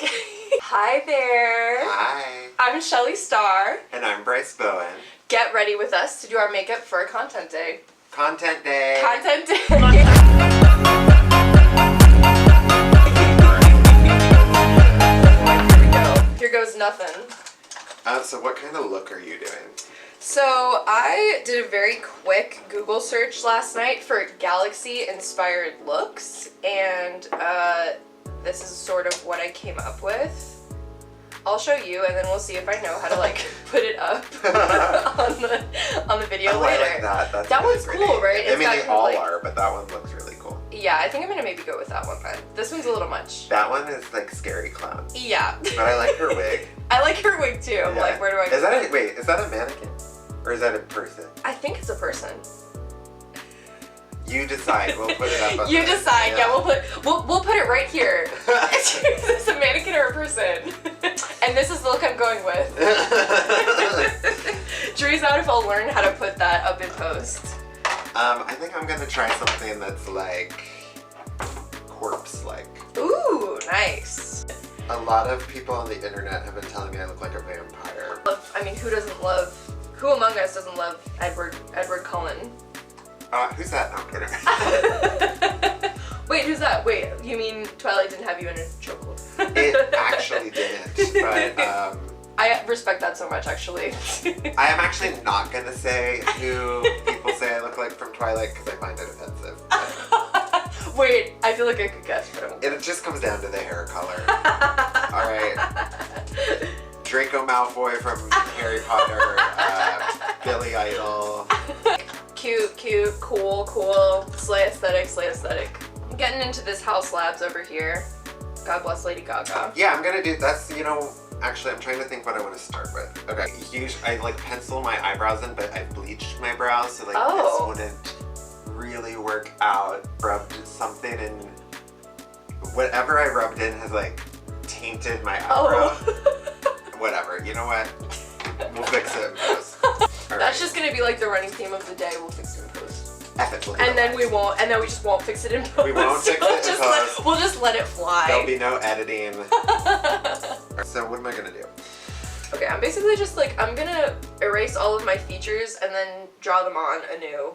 Okay. Hi there. Hi. I'm Shelley Starr. And I'm Bryce Bowyn. Get ready with us to do our makeup for Content Day. Content Day. Content Day. Here we go. Here goes nothing. So what kind of look are you doing? So I did a very quick Google search last night for galaxy-inspired looks, and this is sort of what I came up with. I'll show you, and then we'll see if I know how to like put it up on the video later. I like that. That one's pretty. cool, right? I mean, they all are, but that one looks really cool. Yeah, I think I'm gonna maybe go with that one then. This one's a little much. That one is like scary clown. Yeah. But I like her wig. I like her wig too. I'm like, where do I go? Wait, is that a mannequin? Or is that a person? I think it's a person. You decide. We'll put it up on You decide. Yeah, we'll put it right here. Is this a mannequin or a person? And this is the look I'm going with. Jury's out if I'll learn how to put that up in post. I think I'm gonna try something that's like corpse-like. Ooh, nice. A lot of people on the internet have been telling me I look like a vampire. I mean, who among us doesn't love Edward Cullen? Who's that? No, I'm kidding. Wait, who's that? Wait, you mean Twilight didn't have you in a chokehold? It actually didn't, but I respect that so much, actually. I am actually not gonna say who people say I look like from Twilight because I find it offensive. Wait, I feel like I could guess, but I won't. It just comes down to the hair color. Alright. Draco Malfoy from Harry Potter, Billy Idol. Cute, cool, slay aesthetic. I'm getting into this House Labs over here. God bless Lady Gaga. Yeah, I'm gonna do, actually I'm trying to think what I want to start with. Okay, I like pencil my eyebrows in, but I bleached my brows, so like this wouldn't really work out. Rubbed something and whatever I rubbed in has like tainted my eyebrow. Whatever, you know what? We'll fix it in post. That's just gonna be like the running theme of the day. We'll fix it in post. F it, we'll do and it then live. we just won't fix it in post. We won't fix it in post. We'll just let it fly. There'll be no editing. So what am I gonna do? Okay, I'm basically just like, I'm gonna erase all of my features and then draw them on anew.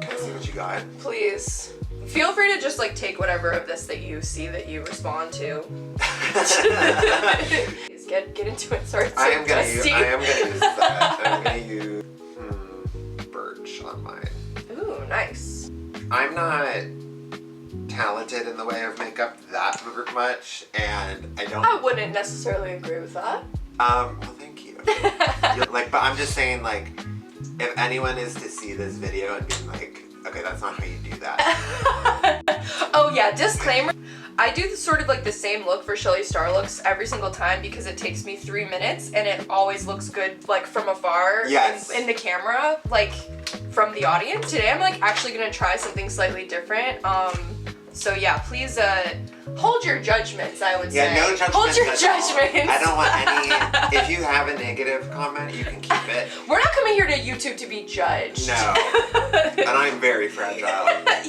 Can I see what you got? Please. Feel free to just like take whatever of this that you see that you respond to. Please get into it. Sorry, it's so dusty. I am gonna use that. I'm gonna use birch on mine. Ooh, nice. I'm not talented in the way of makeup that much, and I wouldn't necessarily agree with that. Well, thank you. But I'm just saying, like, if anyone is to see this video and be like, okay, that's not how you do that. Oh yeah, disclaimer. I do sort of like the same look for Shelley Starr looks every single time because it takes me 3 minutes and it always looks good like from afar. Yes. In the camera, like from the audience. Today I'm like actually gonna try something slightly different. So yeah, please hold your judgments, I would say. Yeah, no judgments. Hold your judgments. I don't want any. If you have a negative comment, you can keep it. We're not coming here to YouTube to be judged. No. And I'm very fragile.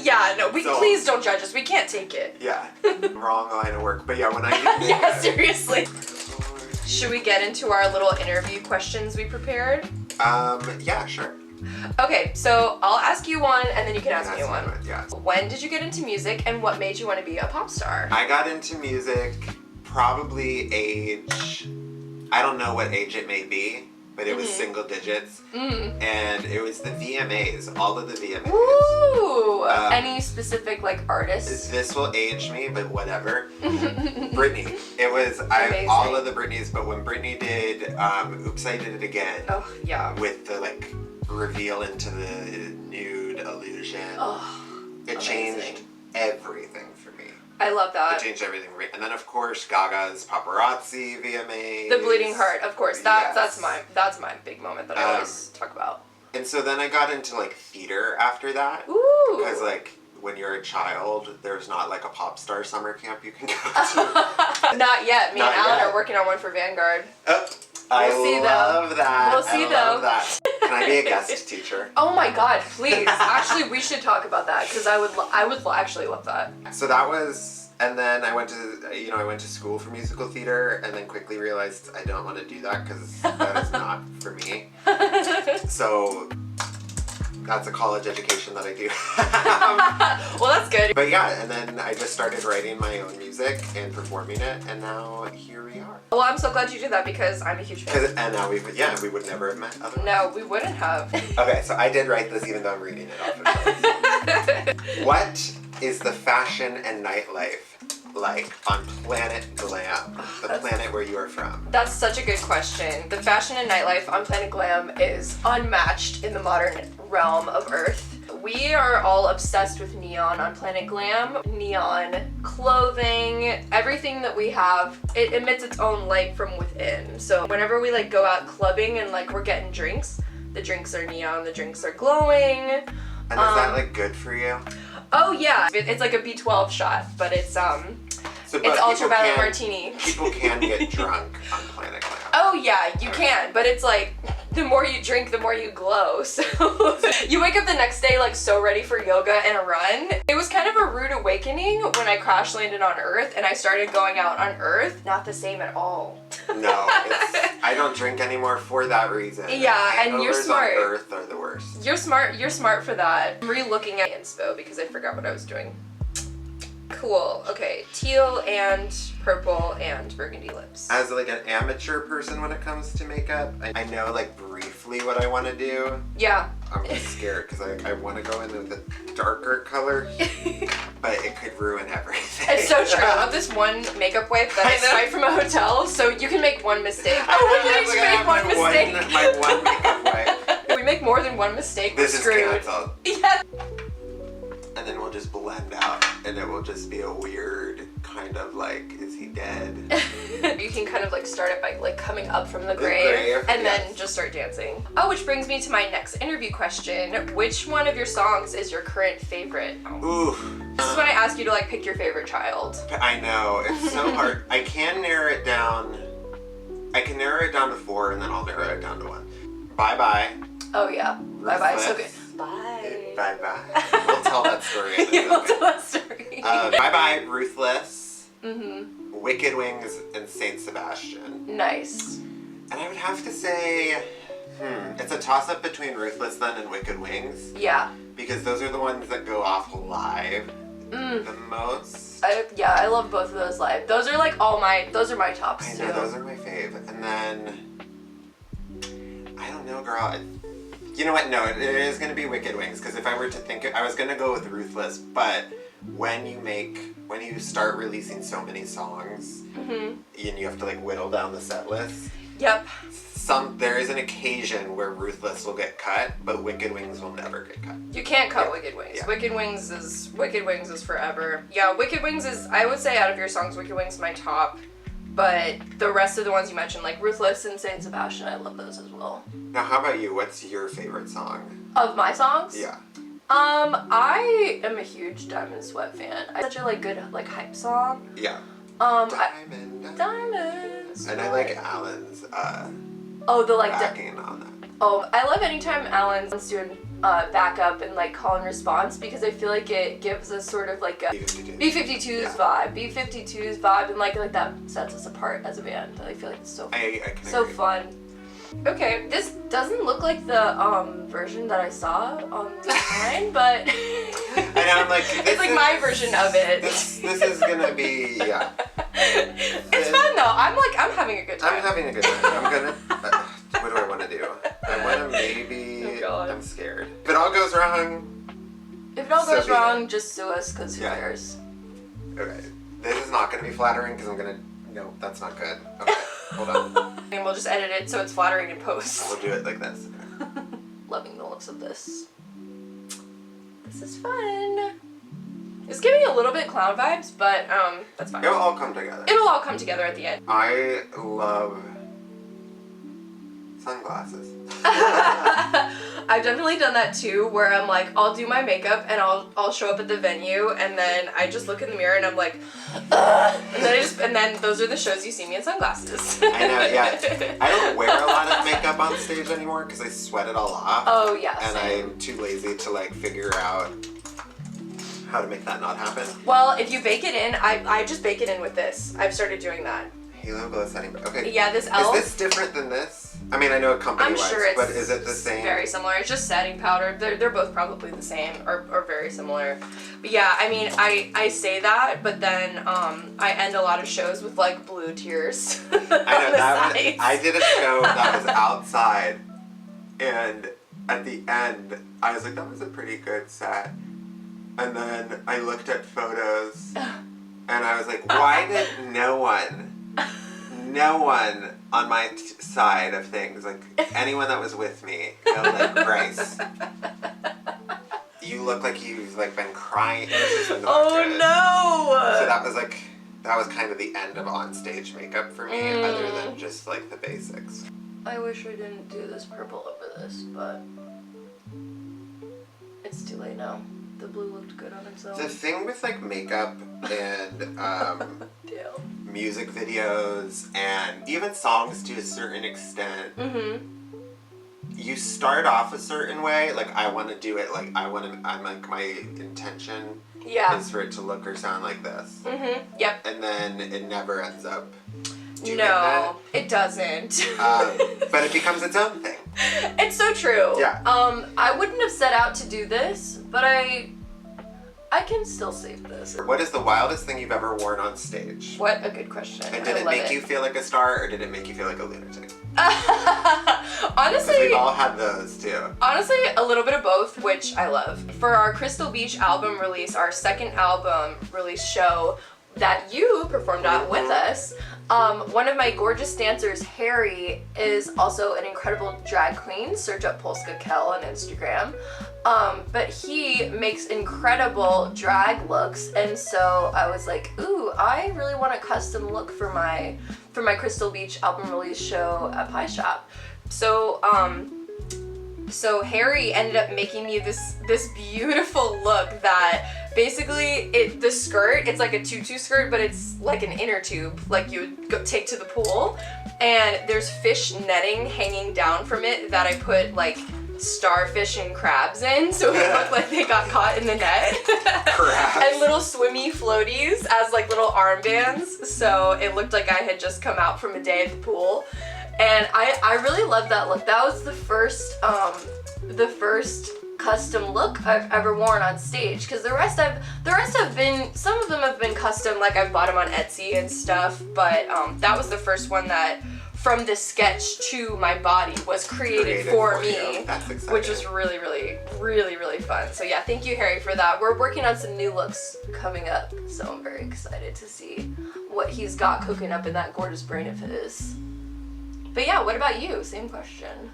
Yeah, no, please don't judge us. We can't take it. Yeah. Wrong line of work. But yeah, when I do yeah, seriously. Should we get into our little interview questions we prepared? Yeah, sure. Okay, so I'll ask you one and then you can ask me one. Yeah. When did you get into music and what made you want to be a pop star? I got into music probably age, I don't know what age it may be, but it was single digits. And it was the VMAs, all of the VMAs. Ooh! Any specific like artists? This will age me, but whatever. Britney. It was all of the Britneys, but when Britney did Oops, I Did It Again. Oh, yeah. With the like reveal into the nude illusion. Oh, it changed everything for me. I love that. It changed everything for me. And then of course Gaga's Paparazzi VMAs. The Bleeding Heart, of course. That's my big moment that I always talk about. And so then I got into like theater after that. Ooh. Because like when you're a child, there's not like a pop star summer camp you can go to. Not yet. Me and Alan are working on one for Vanguard. Oh, I love that. We'll see though. That. Can I be a guest teacher? Oh my god, please. Actually, we should talk about that because I would actually love that. So that was And then I went to school for musical theater, and then quickly realized I don't want to do that because that is not for me. So that's a college education that I do. Well, that's good. But yeah, and then I just started writing my own music and performing it, and now here we are. Well, I'm so glad you did that because I'm a huge fan. And now we would never have met otherwise. No, we wouldn't have. Okay, so I did write this even though I'm reading it off of this. What is the fashion and nightlife like on planet Glam, the planet where you are from? That's such a good question. The fashion and nightlife on planet Glam is unmatched in the modern realm of Earth. We are all obsessed with neon on planet Glam. Neon clothing, everything that we have, it emits its own light from within. So whenever we like go out clubbing and like we're getting drinks, the drinks are neon, the drinks are glowing. And is that like good for you? Oh yeah, it's like a B12 shot, but it's It's ultraviolet martini. People can get drunk on planet Glam. Oh yeah, you can, but it's like the more you drink, the more you glow. So you wake up the next day like so ready for yoga and a run. It was kind of a rude awakening when I crash landed on Earth and I started going out on Earth. Not the same at all. No, I don't drink anymore for that reason. Yeah, and you're smart. On Earth are the worst. You're smart. You're smart for that. I'm re-looking at inspo because I forgot what I was doing. Cool. Okay, teal and purple and burgundy lips. As like an amateur person when it comes to makeup, I know like briefly what I want to do. Yeah. I'm just scared because I want to go in with a darker color, but it could ruin everything. It's so true. I have this one makeup wipe that I spiked from a hotel, so you can make one mistake. Oh, we can each make one mistake. My one makeup wipe. If we make more than one mistake, This we're is screwed. canceled. Yeah. And then we'll just blend out, and it will just be a weird kind of like, is he dead? You can kind of like start it by like coming up from the grave and then just start dancing. Oh, which brings me to my next interview question. Which one of your songs is your current favorite? Ooh. This is when I ask you to like pick your favorite child. I know, it's so hard. I can narrow it down. I can narrow it down to 4, and then I'll narrow it down to 1. Bye Bye. Oh yeah. Bye Bye. So good. Ruthless. Bye. Bye Bye. We'll tell that story. In a Yeah, we'll second. tell that story. Bye Bye, Ruthless, Mm-hmm. Wicked Wings, and Saint Sebastian. Nice. And I would have to say, it's a toss-up between Ruthless then and Wicked Wings. Yeah. Because those are the ones that go off live the most. I love both of those live. Those are like those are my tops I too. know, those are my fave. And then, I don't know, girl. You know what? No, it is going to be Wicked Wings. Because if I were to think, I was going to go with Ruthless. But when you start releasing so many songs, and you have to like whittle down the set list. Yep. There is an occasion where Ruthless will get cut, but Wicked Wings will never get cut. You can't cut Wicked Wings. Yeah. Wicked Wings is forever. Yeah, Wicked Wings is, I would say out of your songs, Wicked Wings is my top. But the rest of the ones you mentioned, like Ruthless and Saint Sebastian, I love those as well. Now, how about you? What's your favorite song? Of my songs? Yeah. I am a huge Diamond Sweat fan. It's such a like good like hype song. Yeah. Diamonds. And I like Alan's backing on that. I love anytime Alan's doing backup and like call and response because I feel like it gives us sort of like a B-52's vibe. B-52's vibe and like that sets us apart as a band. I feel like it's so fun. Okay, this doesn't look like the version that I saw online, but I know, I'm like, it's like my version of it. This is gonna be It's fun though. I'm having a good time. I'm having a good time. I'm gonna. What do I want to do? I want to maybe. Oh God. I'm scared. If it all goes wrong. If it all goes wrong, just sue us, cause who cares? Okay, this is not gonna be flattering, cause I'm gonna. No, that's not good. Okay, hold on. And we'll just edit it so it's flattering in post. We'll do it like this. Loving the looks of this. This is fun. It's giving a little bit clown vibes, but that's fine. It'll all come together. It'll all come together at the end. I love sunglasses. I've definitely done that too, where I'm like, I'll do my makeup and I'll show up at the venue and then I just look in the mirror and I'm like, and then those are the shows you see me in sunglasses. I know, yeah. I don't wear a lot of makeup on stage anymore because I sweat it all off. Oh yeah. And same. I'm too lazy to like figure out how to make that not happen? Well, if you bake it in, I just bake it in with this. I've started doing that. Halo Glow Setting. Okay. Yeah, this e.l.f. Is this different than this? I mean, I know company-wise, I'm sure it's but is it the same? Very similar. It's just setting powder. They're both probably the same or very similar. But yeah, I mean, I say that, but then I end a lot of shows with like blue tears. I know that. I did a show that was outside, and at the end, I was like, that was a pretty good set. And then I looked at photos, and I was like, why did no one on my side of things, like anyone that was with me, go like, Bryce, you look like you've like been crying. Oh no! So that was kind of the end of on-stage makeup for me, other than just like the basics. I wish I didn't do this purple over this, but it's too late now. The blue looked good on its own. The thing with like makeup and music videos and even songs to a certain extent, you start off a certain way. Like I want to do it. Like I'm like my intention is for it to look or sound like this. Yep. And then it never ends up doing no, that. It doesn't. But it becomes its own thing. It's so true. Yeah. I wouldn't have set out to do this, but I can still save this. What is the wildest thing you've ever worn on stage? What a good question. And did it make you feel like a star, or did it make you feel like a lunatic? Honestly, we've all had those too. Honestly, a little bit of both, which I love. For our Crystal Beach album release, our second album release show that you performed at with us, one of my gorgeous dancers, Harry, is also an incredible drag queen. Search up Polska Kel on Instagram. But he makes incredible drag looks, and so I was like, ooh, I really want a custom look for my Crystal Beach album release show at Pie Shop. So Harry ended up making me this beautiful look that basically the skirt, it's like a tutu skirt, but it's like an inner tube, like you would go take to the pool, and there's fish netting hanging down from it that I put like starfish and crabs in, so it looked like they got caught in the net. And little swimmy floaties as like little armbands, so it looked like I had just come out from a day at the pool. And I really loved that look. That was the first custom look I've ever worn on stage, because the rest have been, some of them have been custom, like I've bought them on Etsy and stuff, but that was the first one that from the sketch to my body was created for me. That's exciting. Which was really, really, really, really fun. So yeah, thank you, Harry, for that. We're working on some new looks coming up, so I'm very excited to see what he's got cooking up in that gorgeous brain of his. But yeah, what about you? Same question.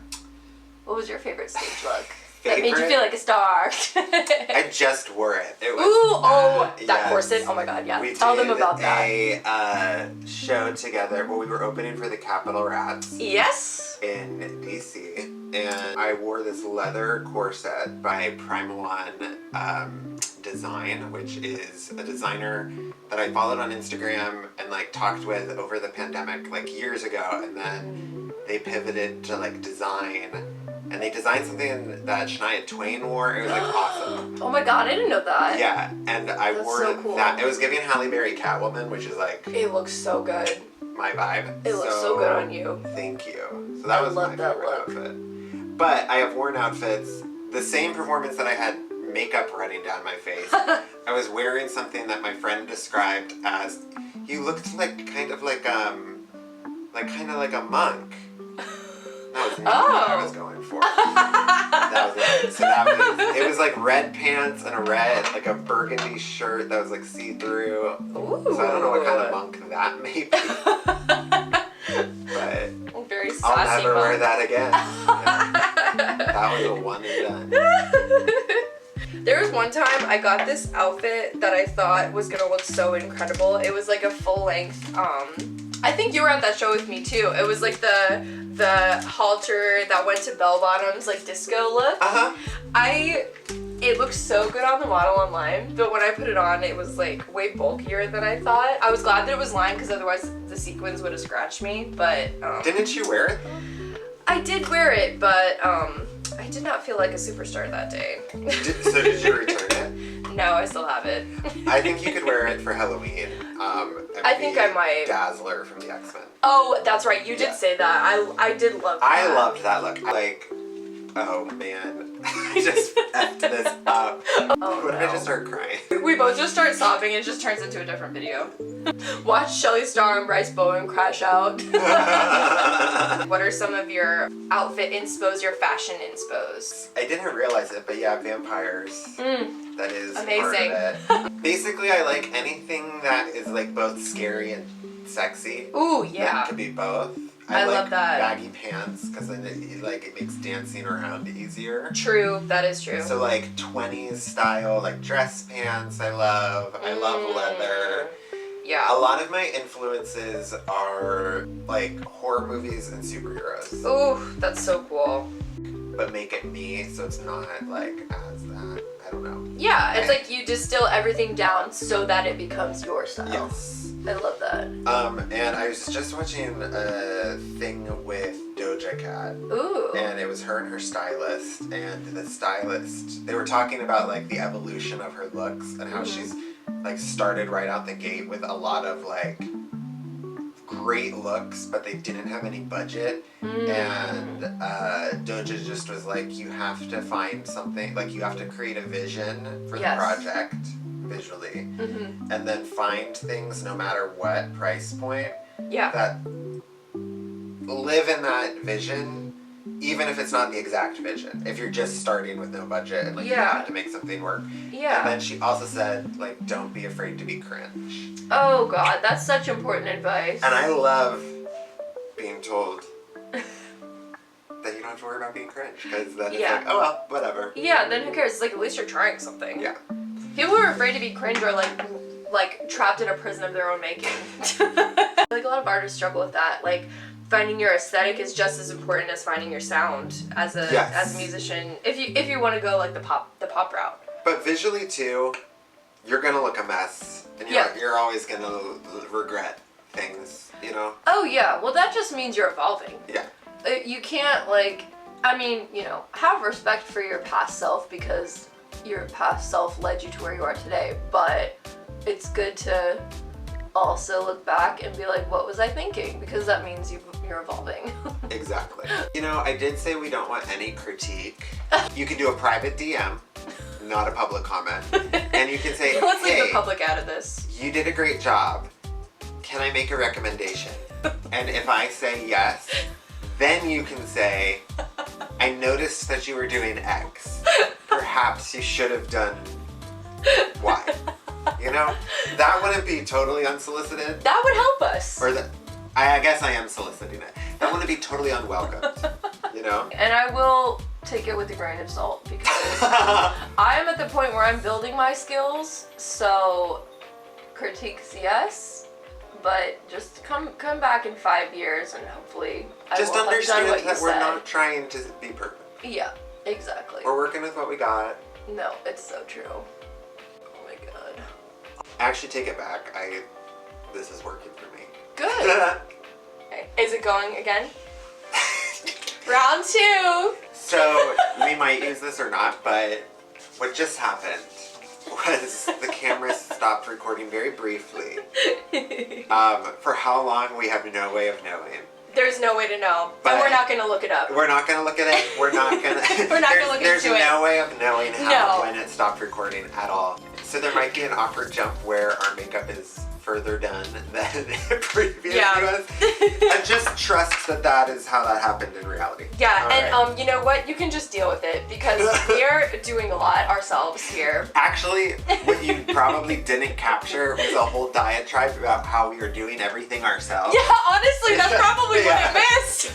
What was your favorite stage look? That made you feel like a star. I just wore it. It was, that corset. Oh my god, yeah. Tell them about that. We did a show together where we were opening for the Capitol Rats. Yes. In DC, and I wore this leather corset by Prime One Design, which is a designer that I followed on Instagram and like talked with over the pandemic like years ago, and then they pivoted to like design. And they designed something that Shania Twain wore. It was like awesome. Oh my god, I didn't know that. Yeah, and I wore so cool. that. It was giving Halle Berry Catwoman, which is like... It looks so good. My vibe. It looks so good on you. Thank you. So that was my favorite outfit. But I have worn outfits. The same performance that I had makeup running down my face. I was wearing something that my friend described as, you looked like kind of like a monk. That was not what I was going for. That was it. So it was like red pants and like a burgundy shirt that was like see-through. Ooh. So I don't know what kind of monk that may be. But very sassy I'll never monk. wear that again. That was a one and done. There was one time I got this outfit that I thought was gonna look so incredible. It was like a full length, I think you were at that show with me too. It was like the halter that went to bell bottoms, like disco look. It looked so good on the model online, but when I put it on, it was like way bulkier than I thought. I was glad that it was lined, because otherwise the sequins would have scratched me, but... Didn't you wear it? I did wear it, but I did not feel like a superstar that day. So did you return it? No, I still have it. I think you could wear it for Halloween. I think I might. Dazzler from the X-Men. Oh, that's right. You did say that. I did love that. I loved that look. Like, oh man. I just effed this up. Oh, what if I just start crying? We both just start sobbing and it just turns into a different video. Watch Shelley Star and Bryce Bowyn crash out. What are some of your outfit inspos, your fashion inspos? I didn't realize it, but yeah, vampires. That is amazing. part of it. Basically, I like anything that is like both scary and sexy. Ooh, yeah. That could be both. I like love that. Baggy pants because then it makes dancing around easier. True, that is true. So like 20s style, like dress pants. I love leather. Yeah. A lot of my influences are like horror movies and superheroes. Ooh, that's so cool. But make it me, so it's not like as that. I don't know. Yeah, it's like you distill everything down so that it becomes your style. Yes. I love that. And I was just watching a thing with Doja Cat. Ooh. And it was her and her stylist, and the stylist, they were talking about like the evolution of her looks and how she's like started right out the gate with a lot of like great looks, but they didn't have any budget. And Doja just was like, you have to find something, like you have to create a vision for the project visually, and then find things no matter what price point that live in that vision, even if it's not the exact vision. If you're just starting with no budget and like you have to make something work. And then she also said, like, don't be afraid to be cringe. Oh God, that's such important advice. And I love being told that you don't have to worry about being cringe, because then it's like, oh well, whatever. Yeah, then who cares? It's like at least you're trying something. Yeah. People who are afraid to be cringe are like trapped in a prison of their own making. Like a lot of artists struggle with that. Like finding your aesthetic is just as important as finding your sound as a musician. If you want to go like the pop route. But visually too, you're gonna look a mess, and you're always gonna regret things, you know. Oh yeah, well that just means you're evolving. Yeah. You can't have respect for your past self because your past self led you to where you are today, but it's good to also look back and be like, what was I thinking? Because that means you're evolving. Exactly. You know, I did say we don't want any critique. You can do a private DM, not a public comment, and you can say, let's hey, leave the public out of this. You did a great job. Can I make a recommendation? And if I say yes, then you can say, I noticed that you were doing X. Perhaps you should have done Y. You know? That wouldn't be totally unsolicited. That would help us. Or I guess I am soliciting it. That wouldn't be totally unwelcomed. You know? And I will take it with a grain of salt because I'm at the point where I'm building my skills, so critiques yes, but just come back in 5 years and hopefully just I will have done what understand that you we're said. not trying to be perfect. Yeah, exactly. We're working with what we got. No, it's so true. Oh my God. Actually, take it back. This is working for me. Good. Okay. Is it going again? Round 2. So, we might use this or not, but what just happened was the camera stopped recording very briefly. For how long, we have no way of knowing. There's no way to know, but and we're not going to look it up. We're not going to look at it. We're not going to. We're not going to look into it. There's no way of knowing when it stopped recording at all. So there might be an awkward jump where our makeup is further done than it previously was. And just trust that is how that happened in reality. Yeah, and you know what? You can just deal with it because we're doing a lot ourselves here. Actually, what you probably didn't capture was a whole diatribe about how we are doing everything ourselves. Yeah, honestly, that's probably what I missed.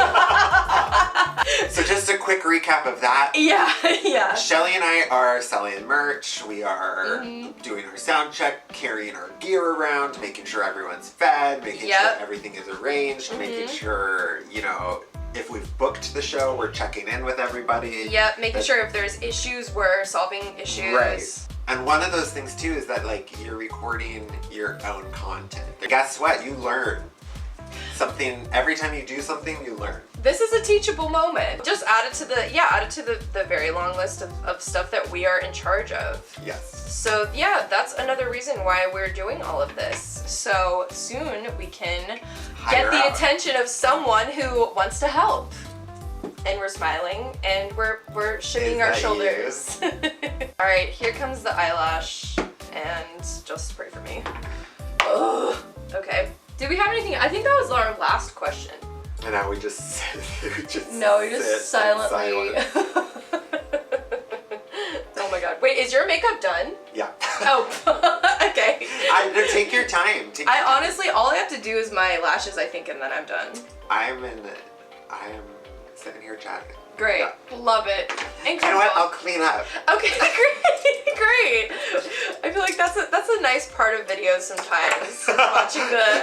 So just a quick recap of that. Yeah. Shelley and I are selling merch. We are doing our sound check, carrying our gear around, making sure everyone's fed, making sure everything is arranged, making sure, you know, if we've booked the show, we're checking in with everybody. Yep, making sure if there's issues, we're solving issues. Right. And one of those things too is that like you're recording your own content. Guess what? You learn. something, every time you do something, you learn. This is a teachable moment. Just add it to the very long list of stuff that we are in charge of. Yes. So yeah, that's another reason why we're doing all of this. So soon we can get the attention of someone who wants to help. And we're smiling and we're shimmying our shoulders. All right, here comes the eyelash, and just spray for me. Ugh. Okay. Did we have anything? I think that was our last question. And now we just silently. Oh my god. Wait, is your makeup done? Yeah. Oh, okay. Take your time. Honestly, all I have to do is my lashes, I think, and then I'm done. I am sitting here chatting. Great. Yeah. Love it. Incredible. You know what? I'll clean up. Okay, great. I feel like that's a nice part of videos sometimes. Watching the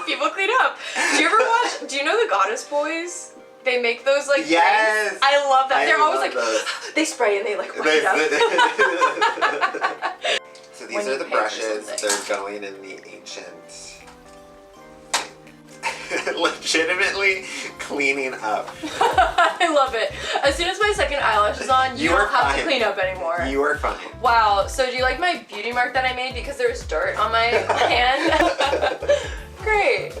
people clean up. Do you know the Goddess Boys? They make those like yes. Things. I love that. They're always like those. They spray and they like wipe it up. So these are the brushes. They're going in the ancient legitimately cleaning up. I love it. As soon as my second eyelash is on, you don't have to clean up anymore. You are fine. Wow. So do you like my beauty mark that I made because there's dirt on my hand? Great.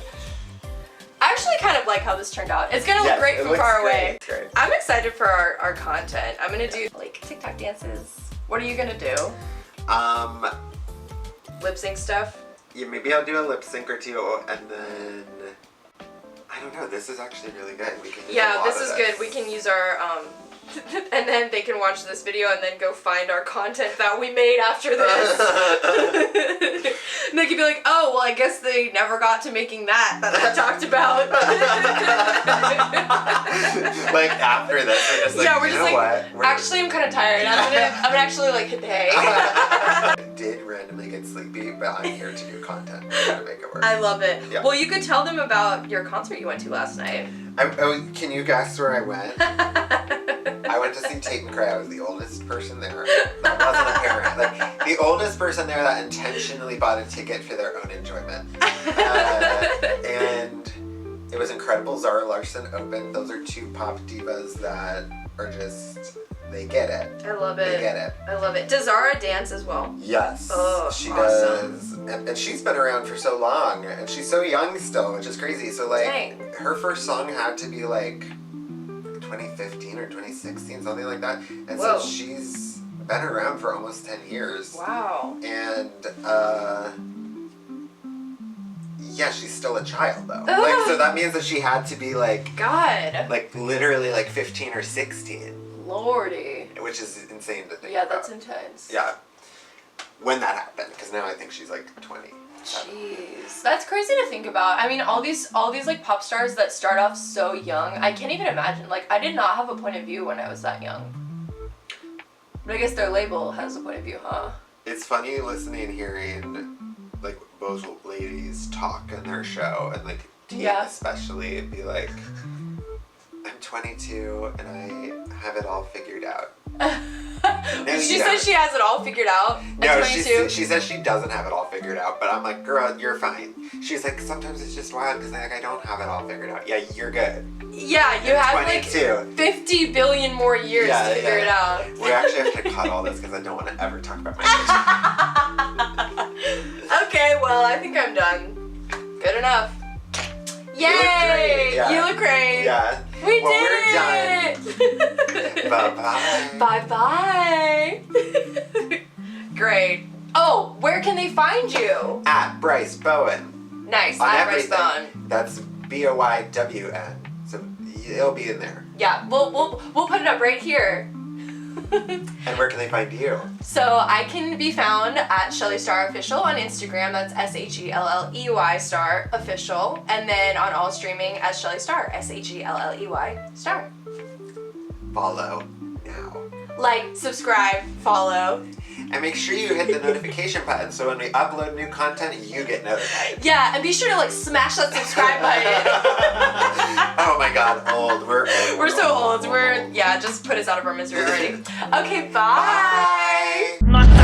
I actually kind of like how this turned out. It's gonna look great from far away. Great. I'm excited for our content. I'm gonna do like TikTok dances. What are you gonna do? Lip sync stuff? Yeah, maybe I'll do a lip sync or two, and then I don't know. This is actually really good. We can use this is good. We can use our and then they can watch this video and then go find our content that we made after this. And they can be like, oh, well, I guess they never got to making that I talked about. Like after this, we're just like, yeah, we're just like, actually, I'm kind of tired. I'm gonna actually like hit the hay. I did randomly get sleepy, but I'm here to do content. I'm gonna make it work. I love it. Yeah. Well, you could tell them about your concert you went to last night. Can you guess where I went? I went to see Tate and Cray. I was the oldest person there. That wasn't a parent. Like, the oldest person there that intentionally bought a ticket for their own enjoyment. And it was incredible. Zara Larsson opened. Those are two pop divas that are just, they get it. I love it. They get it. I love it. Does Zara dance as well? Yes. Oh, she awesome. does. And she's been around for so long. And she's so young still, which is crazy. So, like, Dang. her first song had to be, like, 2015 or 2016, something like that. And Whoa. so she's been around for almost 10 years. Wow. And, yeah, she's still a child, though. Like, so that means that she had to be, like... God. Like, literally, like, 15 or 16. Lordy. Which is insane to think Yeah, about. that's intense. Yeah. When that happened, because now I think she's, like, 20. Jeez, that's crazy to think about. I mean, all these like pop stars that start off so young, I can't even imagine. Like, I did not have a point of view when I was that young. But I guess their label has a point of view, huh? It's funny listening and hearing, like, both ladies talk in their show, and, like, Tate especially, and be like, I'm 22 and I have it all figured out. No, she says she has it all figured out at 22. She says she doesn't have it all figured out, but I'm like, girl, you're fine. She's like, sometimes it's just wild because like, I don't have it all figured out. Yeah, you're good. Yeah, you have 22. like 50 billion more years to figure it out. We actually have to cut all this because I don't want to ever talk about my age. Okay, well, I think I'm done. Good enough. Yay! You look great. Yeah. We did it! Bye-bye. Bye-bye. Great. Oh, where can they find you? At Bryce Bowyn. Nice. On At Bryce everything. Bowyn. That's BOYWN. So it'll be in there. Yeah, we'll put it up right here. And where can they find you? So I can be found at Shelley Star Official on Instagram. That's SHELLEY Star Official. And then on all streaming as Shelley Star. SHELLEY Star. Follow now. Like, subscribe, follow. And make sure you hit the notification button so when we upload new content, you get notified. Yeah, and be sure to like smash that subscribe button. Oh my god, old. We're old. We're so old. Just put us out of our misery already. Okay, bye. Bye.